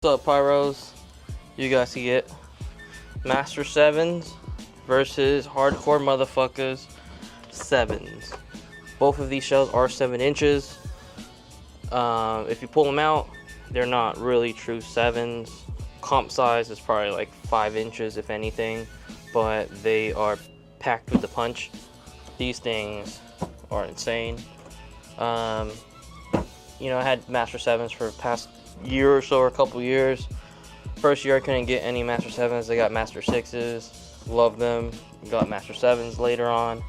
What's up, Pyros? You guys see it. Master 7s versus Hardcore Motherfuckers 7s. Both of these shells are 7 inches. If you pull them out, they're not really true 7s. Comp size is probably like 5 inches, if anything, but they are packed with the punch. These things are insane. I had Master 7s for the past year or so, or a couple years. First year I couldn't get any Master 7s. I got Master 6s. Love them. Got Master 7s later on.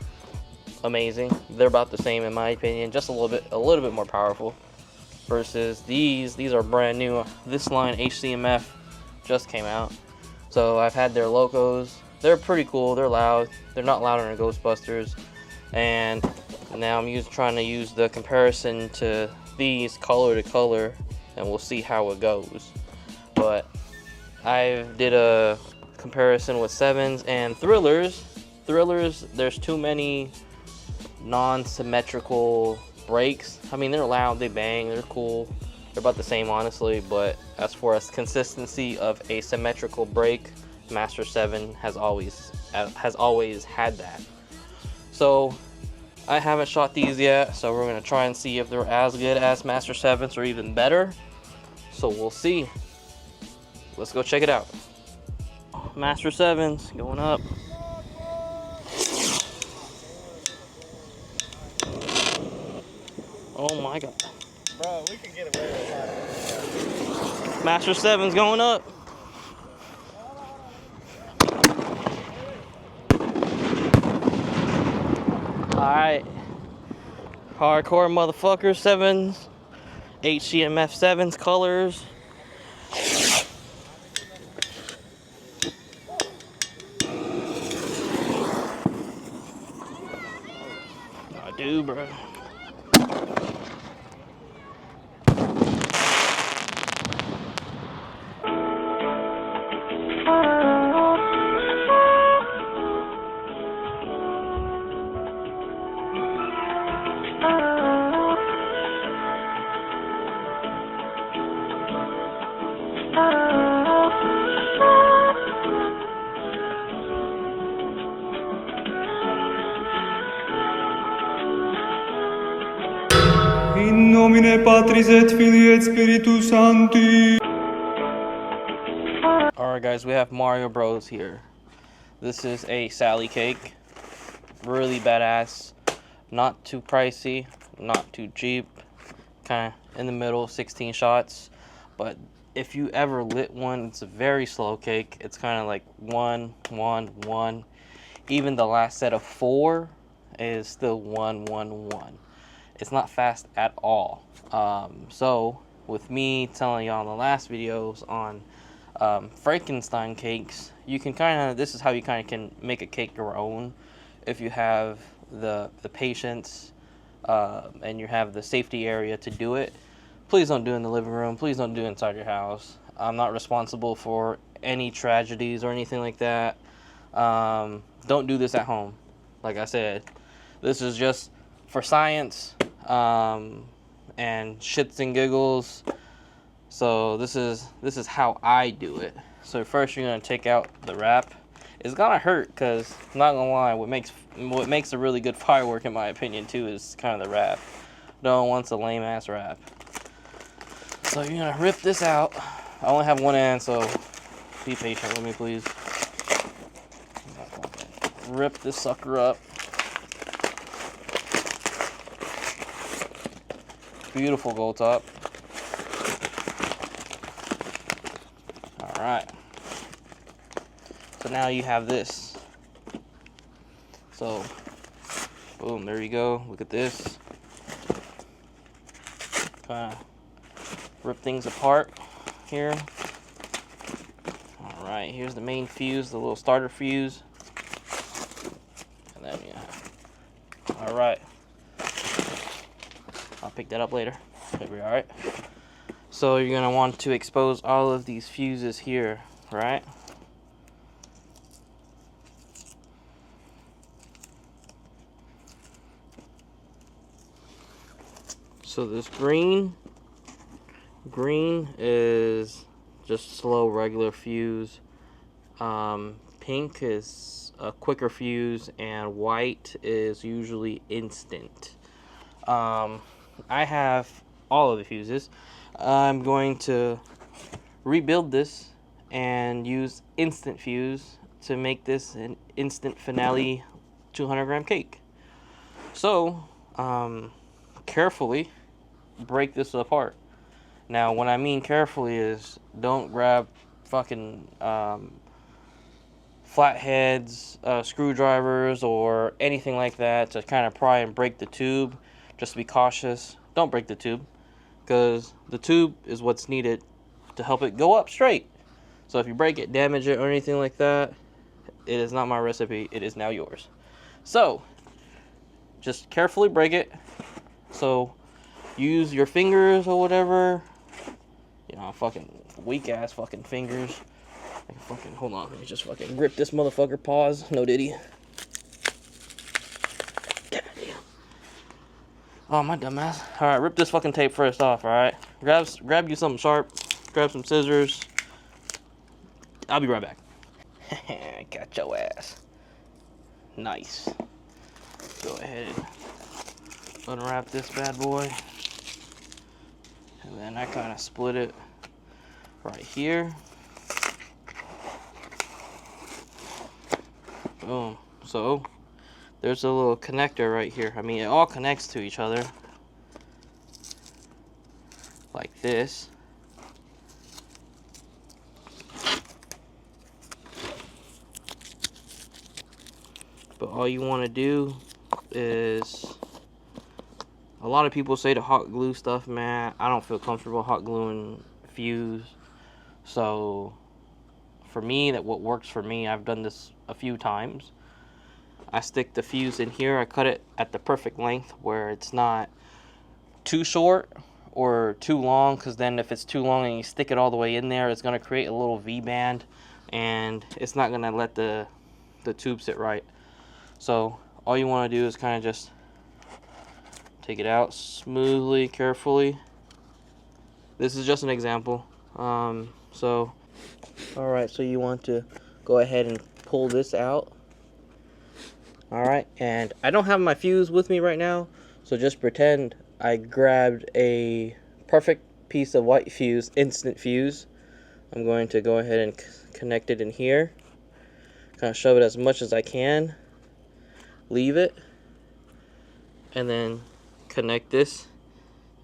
Amazing. They're about the same in my opinion, just a little bit more powerful. Versus these are brand new. This line Hcmf just came out. So I've had their locos. They're pretty cool. They're loud. They're not louder than Ghostbusters. And now I'm trying to use the comparison to these color to color, and we'll see how it goes. But I did a comparison with 7s and Thrillers. There's too many non-symmetrical breaks. I mean, they're loud, they bang, they're cool. They're about the same, honestly, but as far as consistency of a symmetrical break, Master 7 has always had that. So I haven't shot these yet, so we're gonna try and see if they're as good as Master 7s or even better. So we'll see. Let's go check it out. Master 7s going up. Oh my god. Bro, we can get away with that. Master 7s going up. Alright. Hardcore Motherfucker 7s. Hcmf 7s colors. I do, bro. In nomine Patris et Filii et Spiritus Sancti. Alright guys, we have Mario Bros here. This is a Sally cake. Really badass. Not too pricey, not too cheap. Kind of in the middle, 16 shots. But if you ever lit one, it's a very slow cake. It's kind of like 1, 1, 1. Even the last set of 4 is still 1, 1, 1. It's not fast at all. So with me telling y'all in the last videos on Frankenstein cakes, you can this is how you kind of can make a cake your own if you have the patience and you have the safety area to do it. Please don't do it in the living room. Please don't do it inside your house. I'm not responsible for any tragedies or anything like that. Don't do this at home. Like I said, this is just for science and shits and giggles. So this is how I do it. So first you're gonna take out the wrap. It's gonna hurt because, not gonna lie, what makes a really good firework in my opinion too is kind of the wrap. No one wants a lame ass wrap. So you're gonna rip this out. I only have one end, so be patient with me, please. Rip this sucker up. Beautiful gold top. Alright. So now you have this. So, boom, there you go. Look at this. Kind of rip things apart here. Alright, here's the main fuse, the little starter fuse. And then, alright. I'll pick that up later. It'll be alright. So you're going to want to expose all of these fuses here, right? So this green is just slow regular fuse. Pink is a quicker fuse, and white is usually instant. I have all of the fuses. I'm going to rebuild this and use instant fuse to make this an instant finale 200-gram cake. So, carefully break this apart. Now, what I mean carefully is don't grab fucking flatheads, screwdrivers, or anything like that to kind of pry and break the tube. Just be cautious. Don't break the tube, because the tube is what's needed to help it go up straight. So if you break it, damage it, or anything like that, it is not my recipe. It is now yours. So just carefully break it. So use your fingers or whatever. You know, fucking weak ass fucking fingers. I can fucking, hold on, let me just fucking grip this motherfucker. Pause. No diddy. Goddamn. Oh, my dumb ass. Alright, rip this fucking tape first off, alright? Grab you something sharp. Grab some scissors. I'll be right back. Got your ass. Nice. Go ahead and unwrap this bad boy. And then I kind of split it right here. Boom. So there's a little connector right here. I mean, it all connects to each other like this. But all you want to do is, a lot of people say to hot glue stuff, man. I don't feel comfortable hot gluing fuse. So for me, what works for me, I've done this a few times. I stick the fuse in here. I cut it at the perfect length where it's not too short or too long, because then if it's too long and you stick it all the way in there, it's going to create a little V-band and it's not going to let the tube sit right. So all you want to do is kind of just take it out smoothly, carefully. This is just an example. So alright, so you want to go ahead and pull this out. Alright, and I don't have my fuse with me right now, so just pretend I grabbed a perfect piece of white fuse, instant fuse. I'm going to go ahead and connect it in here. Kind of shove it as much as I can. Leave it. And then connect this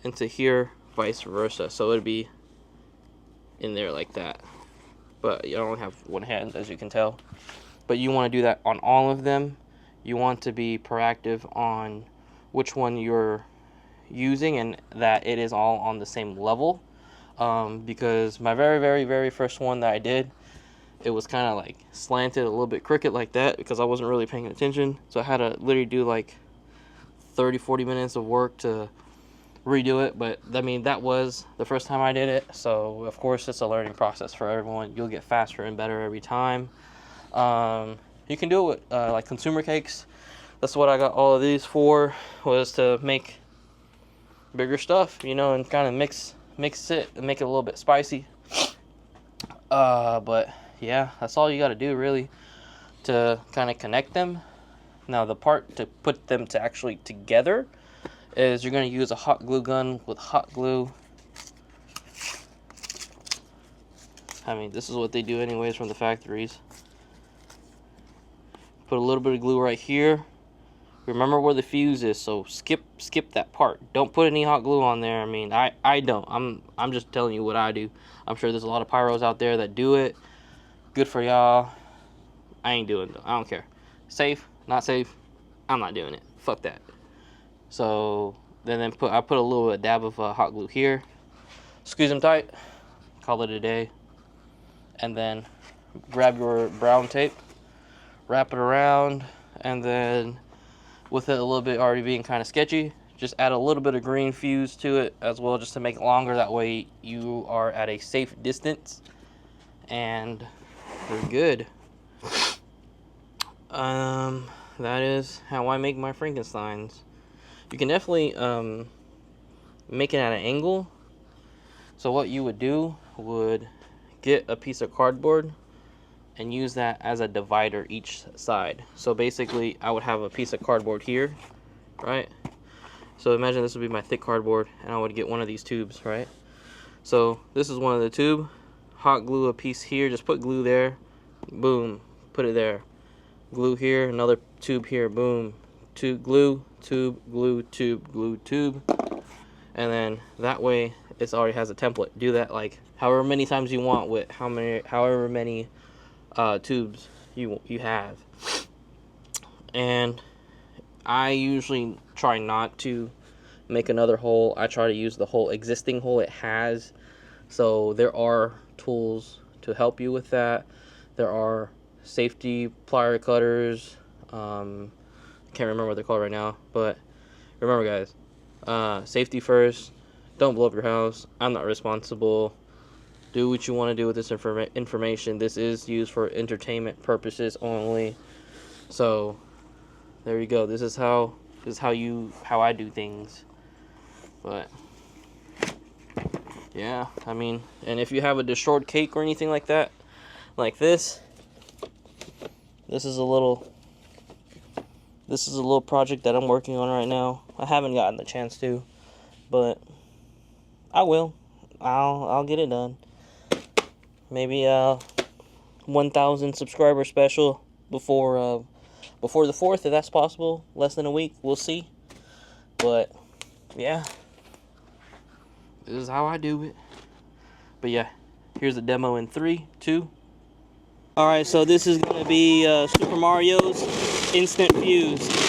into here, vice versa. So it'd be in there like that. But you only have one hand, as you can tell. But you want to do that on all of them. You want to be proactive on which one you're using and that it is all on the same level. Because my very first one that I did, it was kind of like slanted, a little bit crooked like that, because I wasn't really paying attention. So I had to literally do like 30-40 minutes of work to redo it. But I mean, that was the first time I did it, so of course it's a learning process for everyone. You'll get faster and better every time. You can do it with like consumer cakes. That's what I got all of these for, was to make bigger stuff, you know, and kind of mix it and make it a little bit spicy. But yeah, that's all you got to do really to kind of connect them. Now the part to put them to actually together is you're going to use a hot glue gun with hot glue. I mean, this is what they do anyways from the factories. Put a little bit of glue right here. Remember where the fuse is, so skip that part. Don't put any hot glue on there. I mean, I don't. I'm just telling you what I do. I'm sure there's a lot of pyros out there that do it. Good for y'all. I ain't doing it. I don't care. Safe, not safe. I'm not doing it. Fuck that. So then I put a little dab of hot glue here. Squeeze them tight. Call it a day. And then grab your brown tape, wrap it around, and then with it a little bit already being kind of sketchy, just add a little bit of green fuse to it as well, just to make it longer. That way you are at a safe distance and we're good. That is how I make my Frankensteins. You can definitely make it at an angle. So what you would do would get a piece of cardboard and use that as a divider each side. So basically, I would have a piece of cardboard here, right? So imagine this would be my thick cardboard, and I would get one of these tubes, right? So this is one of the tube. Hot glue a piece here, just put glue there, boom, put it there. Glue here, another tube here, boom. Tube, glue, tube, glue, tube, glue, tube. And then that way it already has a template. Do that like however many times you want with however many tubes you have. And I usually try not to make another hole. I try to use the whole existing hole it has. So there are tools to help you with that. There are safety plier cutters. Can't remember what they're called right now, but remember, guys, safety first. Don't blow up your house. I'm not responsible. Do what you want to do with this information. This is used for entertainment purposes only. So there you go. This is how I do things. But yeah, I mean, and if you have a destroyed cake or anything like that, like this is a little project that I'm working on right now. I haven't gotten the chance to, but I will. I'll get it done. Maybe 1,000 subscriber special before the 4th, if that's possible. Less than a week, we'll see. But yeah, this is how I do it. But yeah, here's the demo in 3, 2. All right, so this is gonna be Super Mario's Instant Fuse.